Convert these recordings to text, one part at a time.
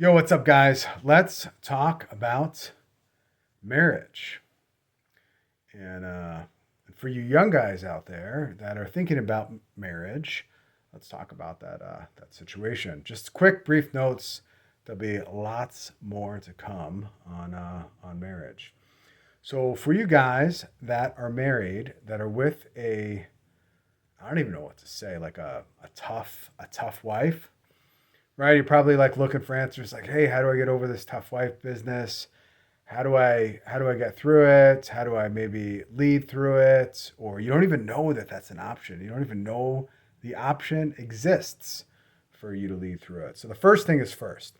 Yo, what's up, guys? Let's talk about marriage. And for you young guys out there that are thinking about marriage, let's talk about that situation. Just quick, brief notes. There'll be lots more to come on marriage. So for you guys that are married, that are with I don't even know what to say, like a tough wife, right? You're probably like looking for answers like, hey, how do I get over this tough wife business? How do I get through it? How do I maybe lead through it? Or you don't even know that that's an option. You don't even know the option exists for you to lead through it. So the first thing is first.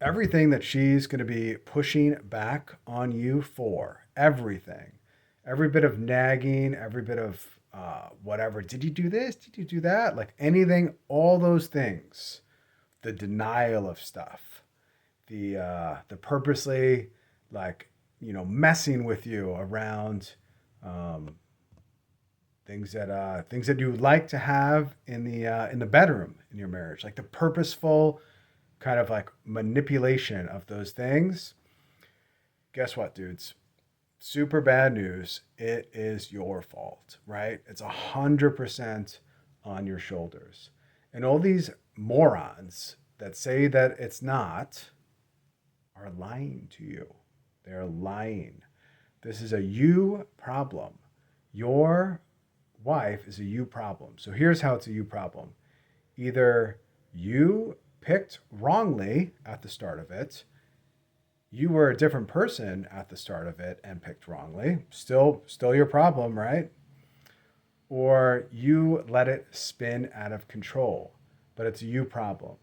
Everything that she's going to be pushing back on you for, everything, every bit of nagging, every bit of whatever. Did you do this? Did you do that? Like anything, all those things, the denial of stuff, the purposely like messing with you around um, things that you would like to have in the bedroom in your marriage, like the purposeful kind of like manipulation of those things. Guess what, dudes? Super bad news. It is your fault, right? It's 100% on your shoulders. And all these morons that say that it's not are lying to you. They're lying. This is a you problem. Your wife is a you problem. So here's how it's a you problem. Either you picked wrongly at the start of it, you were a different person at the start of it and picked wrongly. Still your problem, right? Or you let it spin out of control, but it's a you problem.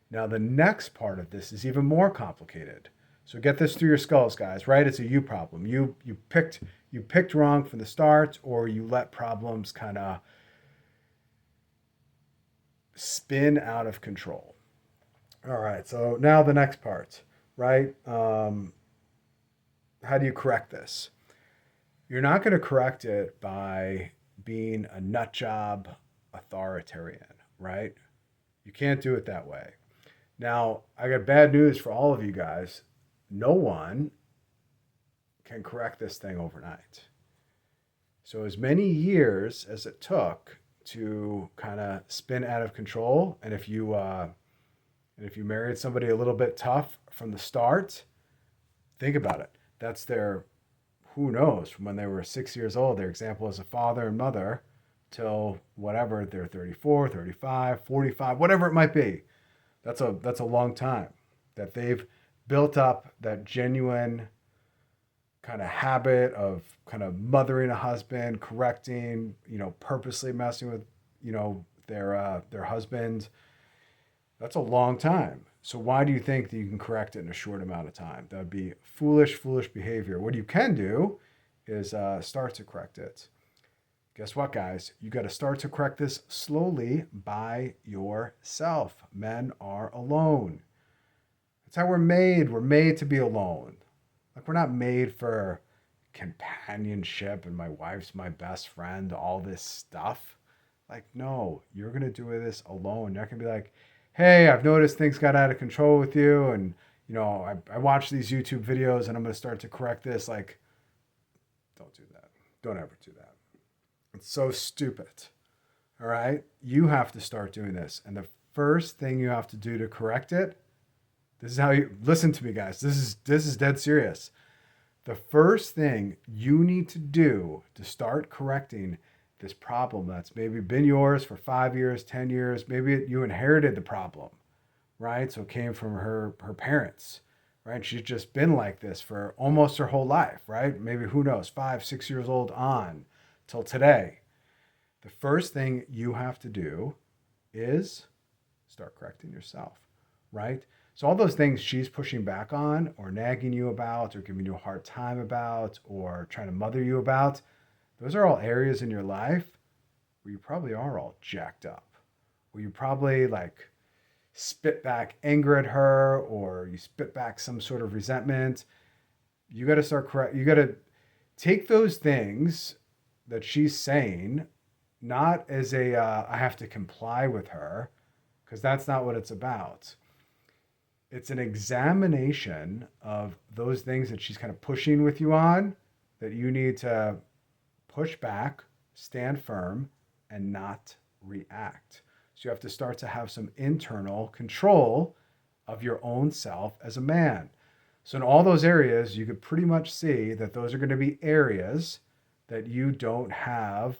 Now, the next part of this is even more complicated. So get this through your skulls, guys, right? It's a you problem. You picked wrong from the start, or you let problems kind of spin out of control. All right. So now the next part, right? How do you correct this? You're not going to correct it by being a nut job authoritarian, right? You can't do it that way. Now, I got bad news for all of you guys. No one can correct this thing overnight. So, as many years as it took to kind of spin out of control, and if you married somebody a little bit tough from the start, think about it. That's their, who knows, from when they were 6 years old, their example as a father and mother till whatever they're 34, 35, 45, whatever it might be. That's a long time that they've built up that genuine kind of habit of kind of mothering a husband, correcting, purposely messing with, their husband. That's a long time. So why do you think that you can correct it in a short amount of time? That would be foolish behavior. What you can do is start to correct it. Guess what, guys? You got to start to correct this slowly by yourself. Men are alone. That's how we're made. We're made to be alone. Like, we're not made for companionship and my wife's my best friend, all this stuff. Like, no, you're going to do this alone. You're not going to be like, hey, I've noticed things got out of control with you. And, I watched these YouTube videos and I'm going to start to correct this. Like, don't do that. Don't ever do that. It's so stupid. All right. You have to start doing this. And the first thing you have to do to correct it, this is how you listen to me, guys. This is dead serious. The first thing you need to do to start correcting this problem that's maybe been yours for 5 years, 10 years, maybe you inherited the problem, right? So it came from her parents, right? She's just been like this for almost her whole life, right? Maybe who knows, 5, 6 years old on till today. The first thing you have to do is start correcting yourself, right? So all those things she's pushing back on or nagging you about or giving you a hard time about or trying to mother you about, those are all areas in your life where you probably are all jacked up, where you probably like spit back anger at her or you spit back some sort of resentment. You got to start correct. You got to take those things that she's saying not as a I have to comply with her, because that's not what it's about. It's an examination of those things that she's kind of pushing with you on that you need to push back, stand firm, and not react. So you have to start to have some internal control of your own self as a man. So in all those areas, you could pretty much see that those are going to be areas that you don't have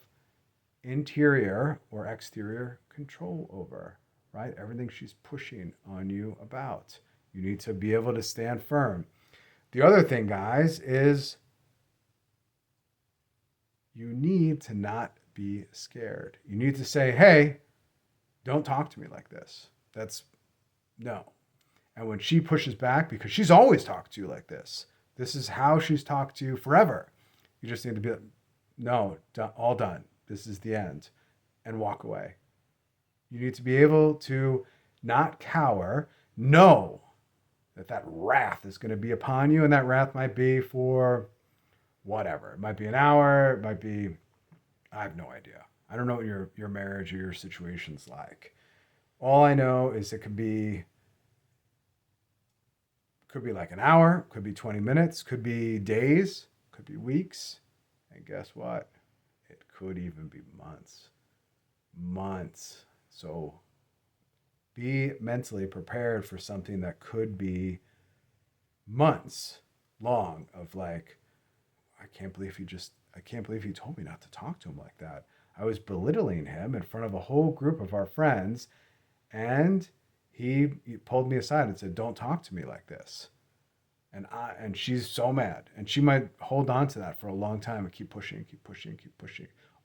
interior or exterior control over, right? Everything she's pushing on you about. You need to be able to stand firm. The other thing, guys, is you need to not be scared. You need to say, hey, don't talk to me like this. That's no. And when she pushes back, because she's always talked to you like this is how she's talked to you forever. You just need to be like, no, all done. This is the end. And walk away. You need to be able to not cower, know that wrath is going to be upon you, and that wrath might be for whatever. It might be an hour. It might be, I have no idea. I don't know what your marriage or your situation's like. All I know is it could be like an hour, could be 20 minutes, could be days, could be weeks. And guess what? It could even be months. Months. So be mentally prepared for something that could be months long of like, I can't believe he told me not to talk to him like that. I was belittling him in front of a whole group of our friends, and he pulled me aside and said, don't talk to me like this. And she's so mad. And she might hold on to that for a long time and keep pushing.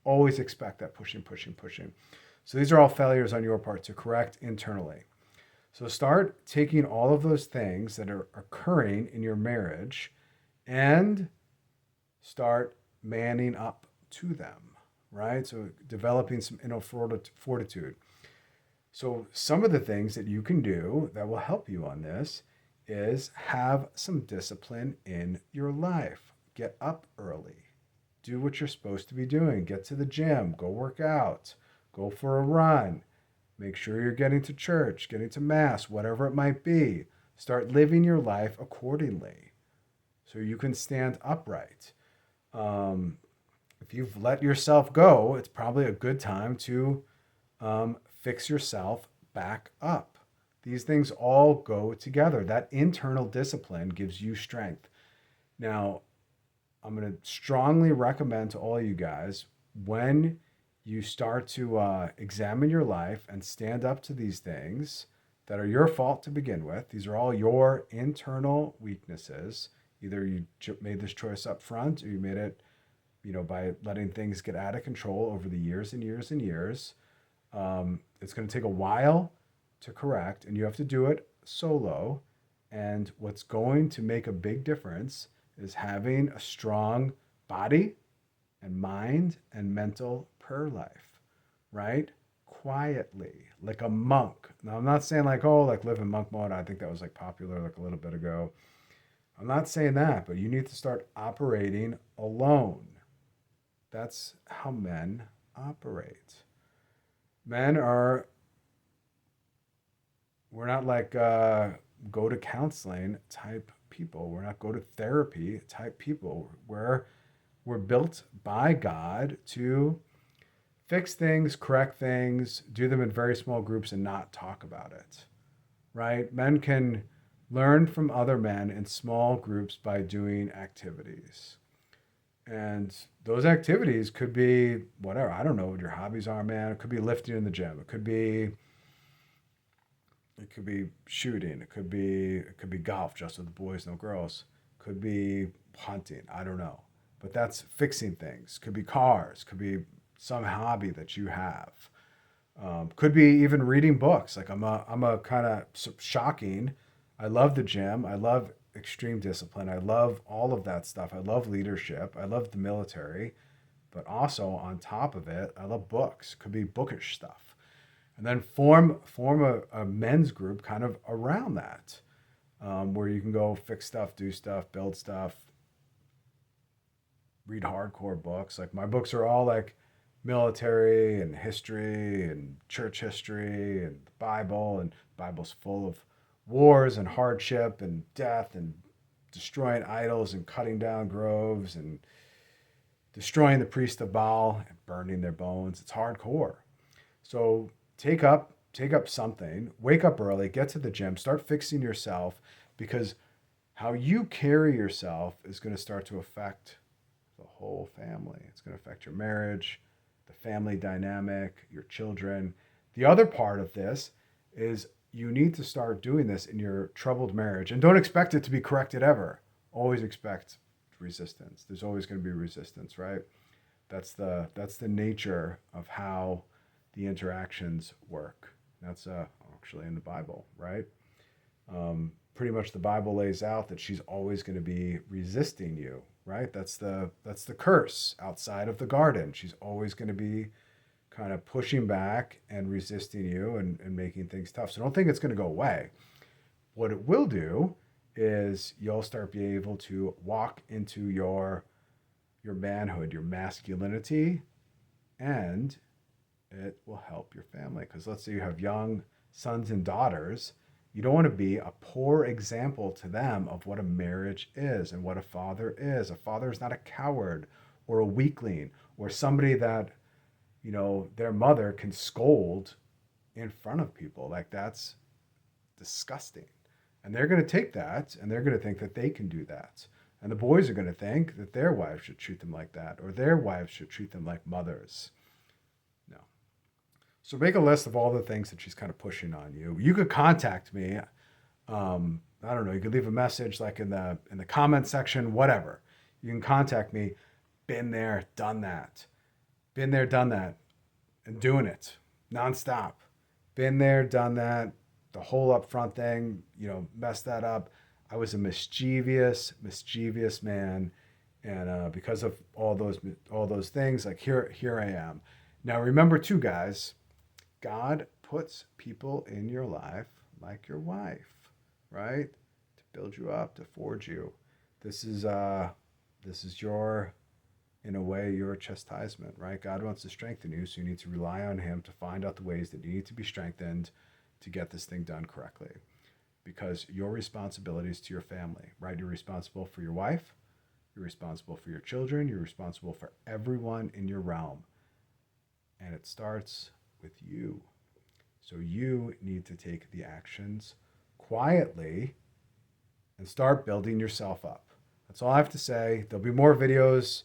Always expect that pushing. So these are all failures on your part to correct internally. So start taking all of those things that are occurring in your marriage and start manning up to them, right? So developing some inner fortitude. So some of the things that you can do that will help you on this is have some discipline in your life. Get up early. Do what you're supposed to be doing. Get to the gym. Go work out. Go for a run. Make sure you're getting to church, getting to mass, whatever it might be. Start living your life accordingly so you can stand upright. If you've let yourself go, it's probably a good time to fix yourself back up. These things all go together. That internal discipline gives you strength. Now, I'm going to strongly recommend to all you guys, when you start to examine your life and stand up to these things that are your fault to begin with, these are all your internal weaknesses. Either you made this choice up front, or you made it, by letting things get out of control over the years and years and years. It's going to take a while to correct, and you have to do it solo. And what's going to make a big difference is having a strong body and mind and mental prayer life, right? Quietly, like a monk. Now, I'm not saying like live in monk mode. I think that was like popular like a little bit ago. I'm not saying that, but you need to start operating alone. That's how men operate. We're not like go to counseling type people. We're not go to therapy type people. We're built by God to fix things, correct things, do them in very small groups and not talk about it, right? Men can learn from other men in small groups by doing activities. And those activities could be whatever. I don't know what your hobbies are, man. It could be lifting in the gym. It could be shooting. It could be golf, just with the boys, no girls. It could be hunting. I don't know. But that's fixing things. Could be cars. Could be some hobby that you have. Could be even reading books. Like I'm a kind of shocking. I love the gym. I love extreme discipline. I love all of that stuff. I love leadership. I love the military. But also on top of it, I love books. Could be bookish stuff. And then form a men's group kind of around that, where you can go fix stuff, do stuff, build stuff, read hardcore books. Like my books are all like military and history and church history and the Bible, and the Bible's full of wars and hardship and death and destroying idols and cutting down groves and destroying the priest of Baal and burning their bones. It's hardcore. So take up something, wake up early, get to the gym, start fixing yourself, because how you carry yourself is going to start to affect the whole family. It's going to affect your marriage, the family dynamic, your children. The other part of this is you need to start doing this in your troubled marriage, and don't expect it to be corrected ever. Always expect resistance. There's always going to be resistance, right? That's the nature of how the interactions work. That's actually in the Bible, right? Pretty much the Bible lays out that she's always going to be resisting you, right? That's the curse outside of the garden. She's always going to be kind of pushing back and resisting you and making things tough. So don't think it's going to go away. What it will do is you'll start being able to walk into your manhood, your masculinity, and it will help your family. Because let's say you have young sons and daughters, you don't want to be a poor example to them of what a marriage is and what a father is. A father is not a coward or a weakling or somebody that, their mother can scold in front of people. Like, that's disgusting. And they're going to take that and they're going to think that they can do that. And the boys are going to think that their wives should treat them like that, or their wives should treat them like mothers. No. So make a list of all the things that she's kind of pushing on you. You could contact me. I don't know. You could leave a message like in the comment section, whatever. You can contact me. Been there, done that. Been there, done that, and doing it nonstop. Been there, done that. The whole upfront thing, messed that up. I was a mischievous man, and because of all those things, like here I am. Now remember too, guys, God puts people in your life like your wife, right? To build you up, to forge you. This is your, in a way, your chastisement, right? God wants to strengthen you, so you need to rely on Him to find out the ways that you need to be strengthened to get this thing done correctly. Because your responsibility is to your family, right? You're responsible for your wife, you're responsible for your children, you're responsible for everyone in your realm. And it starts with you. So you need to take the actions quietly and start building yourself up. That's all I have to say. There'll be more videos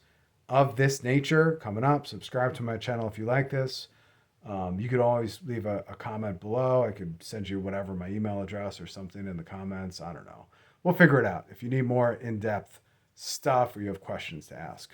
of this nature coming up. Subscribe to my channel if you like this. You could always leave a comment below. I could send you whatever, my email address or something in the comments. I don't know. We'll figure it out. If you need more in-depth stuff or you have questions to ask.